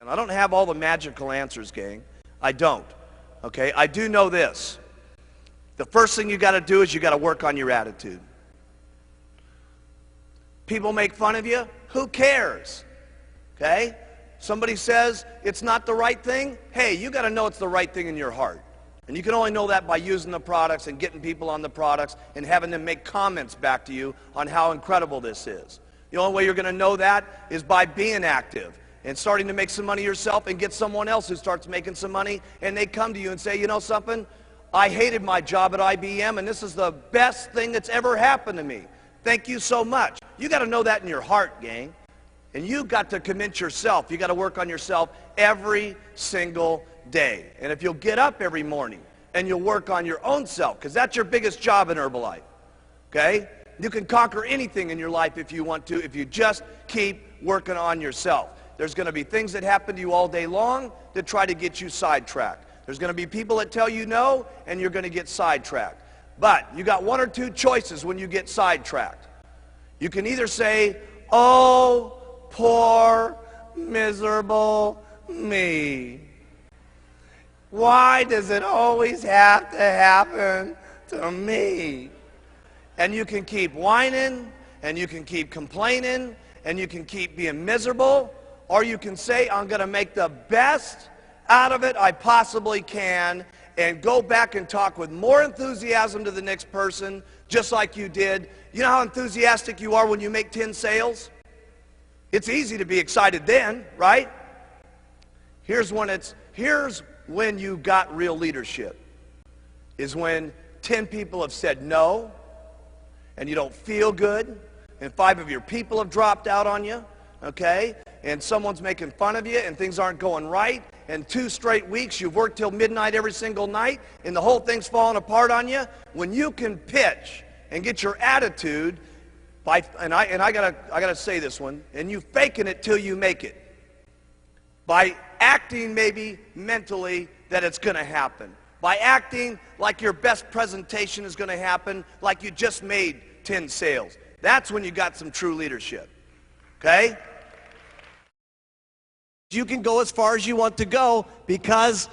And I don't have all the magical answers, gang. I don't. Okay? I do know this. The first thing you got to do is you got to work on your attitude. People make fun of you. Who cares? Okay? Somebody says it's not the right thing. Hey, you got to know it's the right thing in your heart. And you can only know that by using the products and getting people on the products and having them make comments back to you on how incredible this is. The only way you're going to know that is by being active and starting to make some money yourself and get someone else who starts making some money, and they come to you and say, you know something? I hated my job at IBM, and this is the best thing that's ever happened to me. Thank you so much. You got to know that in your heart, gang. And you got to convince yourself. You got to work on yourself every single day. And if you'll get up every morning and you'll work on your own self, because that's your biggest job in Herbalife, okay? You can conquer anything in your life if you want to, if you just keep working on yourself. There's going to be things that happen to you all day long that try to get you sidetracked. There's going to be people that tell you no, and you're going to get sidetracked. But you got one or two choices when you get sidetracked. You can either say, oh, poor, miserable me. Why does it always have to happen to me? And you can keep whining, and you can keep complaining, and you can keep being miserable, or you can say, I'm going to make the best out of it I possibly can, and go back and talk with more enthusiasm to the next person, just like you did. You know how enthusiastic you are when you make 10 sales? It's easy to be excited then, right? Here's when you got real leadership, is when 10 people have said no, and you don't feel good, and 5 of your people have dropped out on you, okay? And someone's making fun of you, and things aren't going right, and 2 straight weeks you've worked till midnight every single night, and the whole thing's falling apart on you. When you can pitch and get your attitude, and I gotta say this one, and you faking it till you make it, by acting maybe mentally that it's going to happen, by acting like your best presentation is going to happen, like you just made 10 sales. That's when you got some true leadership. Okay? You can go as far as you want to go because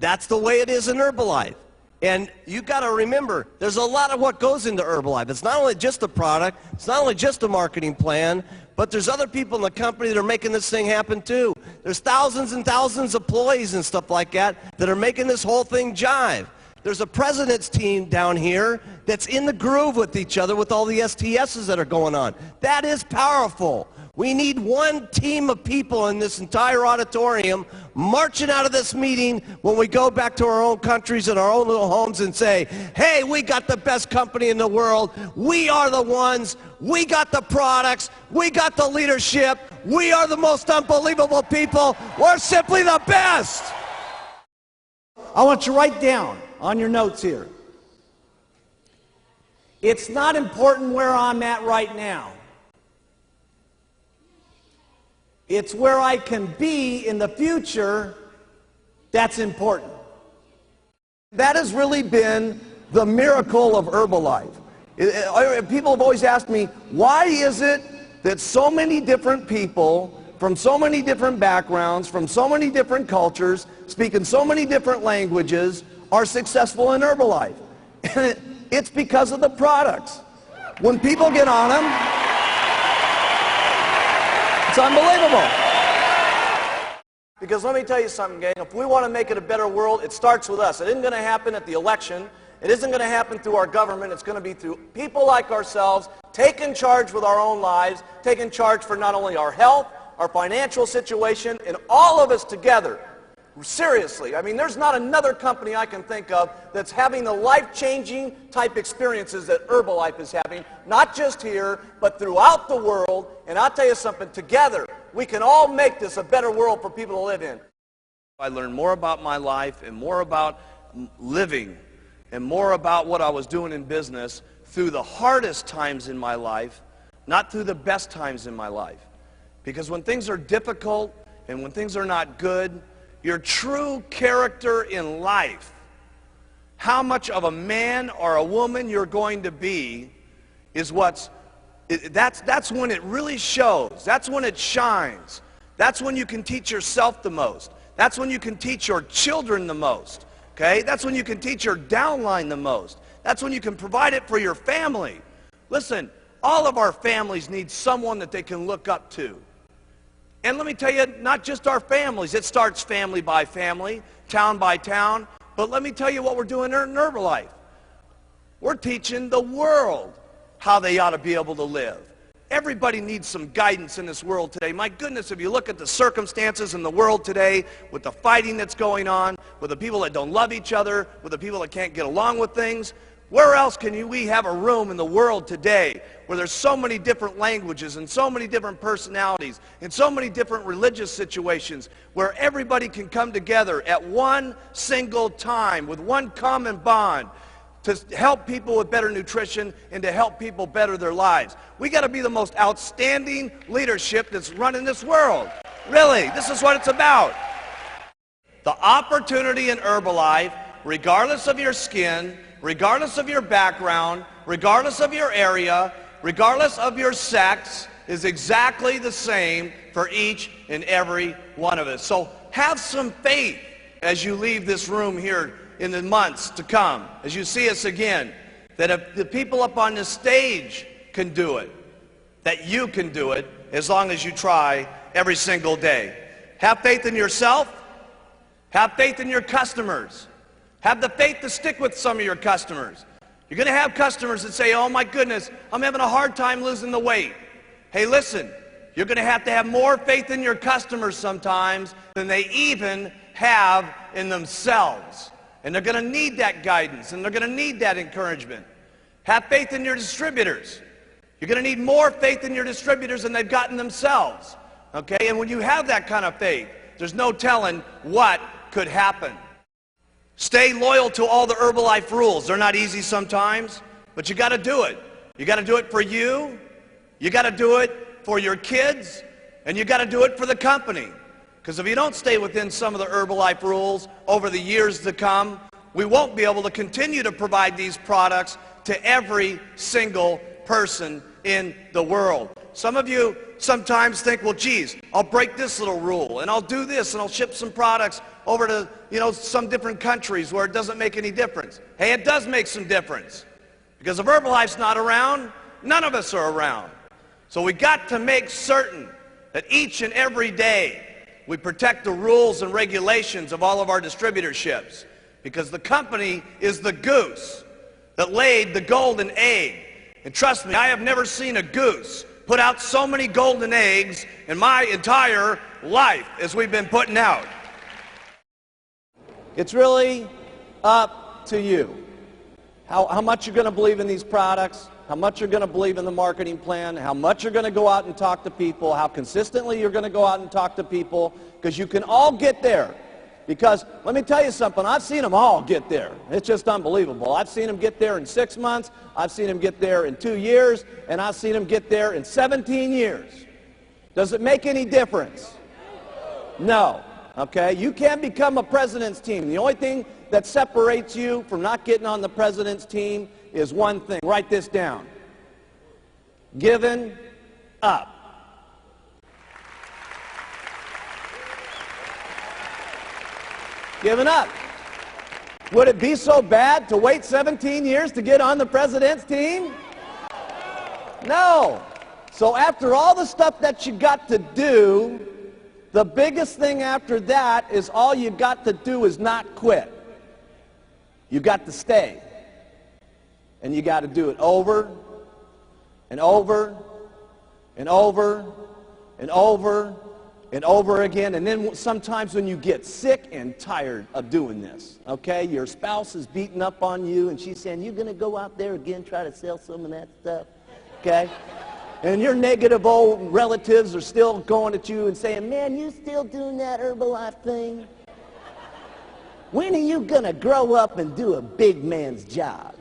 that's the way it is in Herbalife. And you got to remember, there's a lot of what goes into Herbalife. It's not only just the product, it's not only just a marketing plan, but there's other people in the company that are making this thing happen too. There's thousands and thousands of employees and stuff like that are making this whole thing jive. There's a president's team down here that's in the groove with each other with all the STSs that are going on. That is powerful. We need one team of people in this entire auditorium marching out of this meeting when we go back to our own countries and our own little homes and say, hey, we got the best company in the world. We are the ones. We got the products. We got the leadership. We are the most unbelievable people. We're simply the best. I want you to write down on your notes here. It's not important where I'm at right now. It's where I can be in the future that's important. That has really been the miracle of Herbalife. People have always asked me, why is it that so many different people from so many different backgrounds, from so many different cultures, speaking so many different languages, are successful in Herbalife? And it's because of the products. When people get on them, it's unbelievable. Because let me tell you something, gang. If we want to make it a better world, it starts with us. It isn't going to happen at the election. It isn't going to happen through our government. It's going to be through people like ourselves, taking charge with our own lives, taking charge for not only our health, our financial situation, and all of us together. Seriously, I mean, there's not another company I can think of that's having the life-changing type experiences that Herbalife is having, not just here, but throughout the world. And I'll tell you something, together, we can all make this a better world for people to live in. I learned more about my life and more about living and more about what I was doing in business through the hardest times in my life, not through the best times in my life. Because when things are difficult and when things are not good, your true character in life, how much of a man or a woman you're going to be, is that's when it really shows. That's when it shines. That's when you can teach yourself the most. That's when you can teach your children the most. Okay? That's when you can teach your downline the most. That's when you can provide it for your family. Listen, all of our families need someone that they can look up to. And let me tell you, not just our families. It starts family by family, town by town. But let me tell you what we're doing in Herbalife. We're teaching the world how they ought to be able to live. Everybody needs some guidance in this world today. My goodness, if you look at the circumstances in the world today, with the fighting that's going on, with the people that don't love each other, with the people that can't get along with things, where else can we have a room in the world today where there's so many different languages and so many different personalities and so many different religious situations where everybody can come together at one single time with one common bond to help people with better nutrition and to help people better their lives? We got to be the most outstanding leadership that's running this world. Really, this is what it's about. The opportunity in Herbalife, regardless of your skin, regardless of your background, regardless of your area, regardless of your sex, is exactly the same for each and every one of us. So have some faith as you leave this room here in the months to come, as you see us again, that if the people up on this stage can do it, that you can do it as long as you try every single day. Have faith in yourself. Have faith in your customers. Have the faith to stick with some of your customers. You're going to have customers that say, oh my goodness, I'm having a hard time losing the weight. Hey, listen, you're going to have more faith in your customers sometimes than they even have in themselves. And they're going to need that guidance, and they're going to need that encouragement. Have faith in your distributors. You're going to need more faith in your distributors than they've gotten themselves. Okay? And when you have that kind of faith, there's no telling what could happen. Stay loyal to all the Herbalife rules. They're not easy sometimes, but you got to do it. You got to do it for you. You got to do it for your kids, and you got to do it for the company. Because if you don't stay within some of the Herbalife rules over the years to come, we won't be able to continue to provide these products to every single person in the world. Some of you sometimes think, well, geez, I'll break this little rule, and I'll do this, and I'll ship some products over to, some different countries where it doesn't make any difference. Hey, it does make some difference. Because if Herbalife's not around, none of us are around. So we got to make certain that each and every day we protect the rules and regulations of all of our distributorships, because the company is the goose that laid the golden egg. And trust me, I have never seen a goose put out so many golden eggs in my entire life as we've been putting out. It's really up to you. How much you're going to believe in these products, how much you're going to believe in the marketing plan, how much you're going to go out and talk to people, how consistently you're going to go out and talk to people, because you can all get there. Because let me tell you something, I've seen them all get there. It's just unbelievable. I've seen them get there in 6 months, I've seen them get there in 2 years, and I've seen them get there in 17 years. Does it make any difference? No. Okay? You can't become a president's team. The only thing that separates you from not getting on the president's team is one thing. Write this down. Giving up. Giving up. Would it be so bad to wait 17 years to get on the president's team? No. So after all the stuff that you got to do, the biggest thing after that is all you got to do is not quit. You got to stay. And you got to do it over and over and over and over and over again. And then sometimes when you get sick and tired of doing this, okay, your spouse is beating up on you and she's saying, you're going to go out there again, try to sell some of that stuff, okay? And your negative old relatives are still going at you and saying, man, you still doing that Herbalife thing? When are you going to grow up and do a big man's job?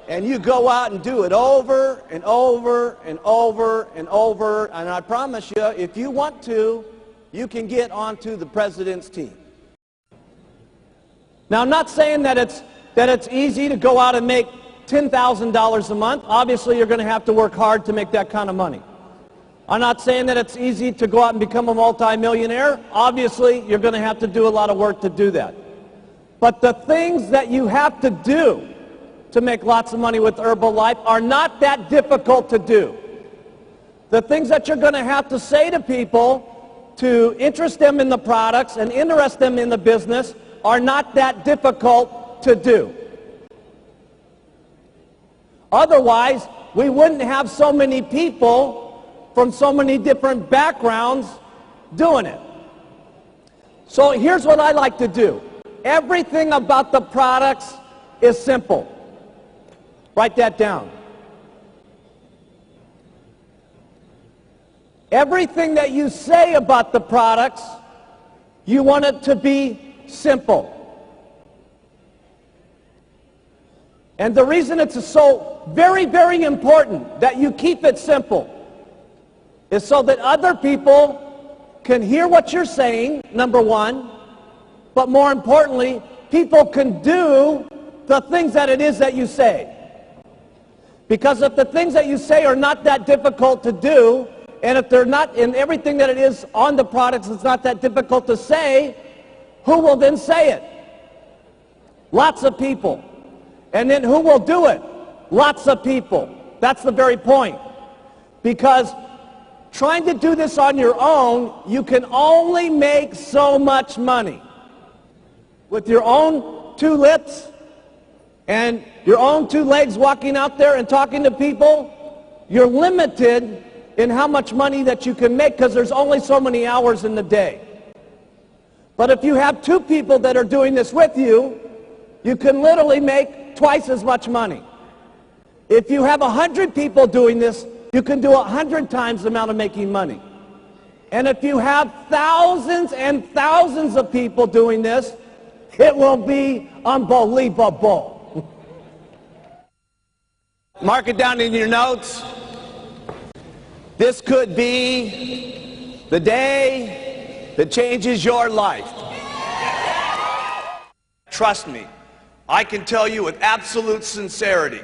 And you go out and do it over and over and over and over, and I promise you, if you want to, you can get onto the president's team. Now, I'm not saying that it's easy to go out and make $10,000 a month. Obviously, you're going to have to work hard to make that kind of money. I'm not saying that it's easy to go out and become a multimillionaire. Obviously, you're going to have to do a lot of work to do that. But the things that you have to do to make lots of money with Herbalife are not that difficult to do. The things that you're going to have to say to people to interest them in the products and interest them in the business are not that difficult to do. Otherwise, we wouldn't have so many people from so many different backgrounds doing it. So here's what I like to do. Everything about the products is simple. Write that down. Everything that you say about the products, you want it to be simple. And the reason it's so very, very important that you keep it simple is so that other people can hear what you're saying, number one, but more importantly, people can do the things that it is that you say. Because if the things that you say are not that difficult to do, and if they're not in everything that it is on the products, it's not that difficult to say, who will then say it? Lots of people. And then who will do it? Lots of people. That's the very point. Because trying to do this on your own, you can only make so much money. With your own two lips and your own two legs walking out there and talking to people, you're limited in how much money that you can make because there's only so many hours in the day. But if you have two people that are doing this with you, you can literally make twice as much money. If you have 100 people doing this, you can do 100 times the amount of making money. And if you have thousands and thousands of people doing this, it will be unbelievable. Mark it down in your notes. This could be the day that changes your life. Trust me, I can tell you with absolute sincerity,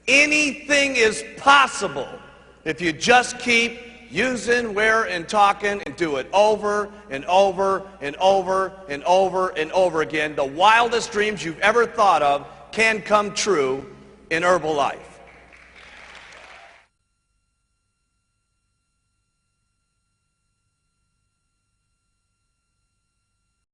anything is possible if you just keep using, wear, and talking and do it over and over and over and over and over again. The wildest dreams you've ever thought of can come true in Herbalife.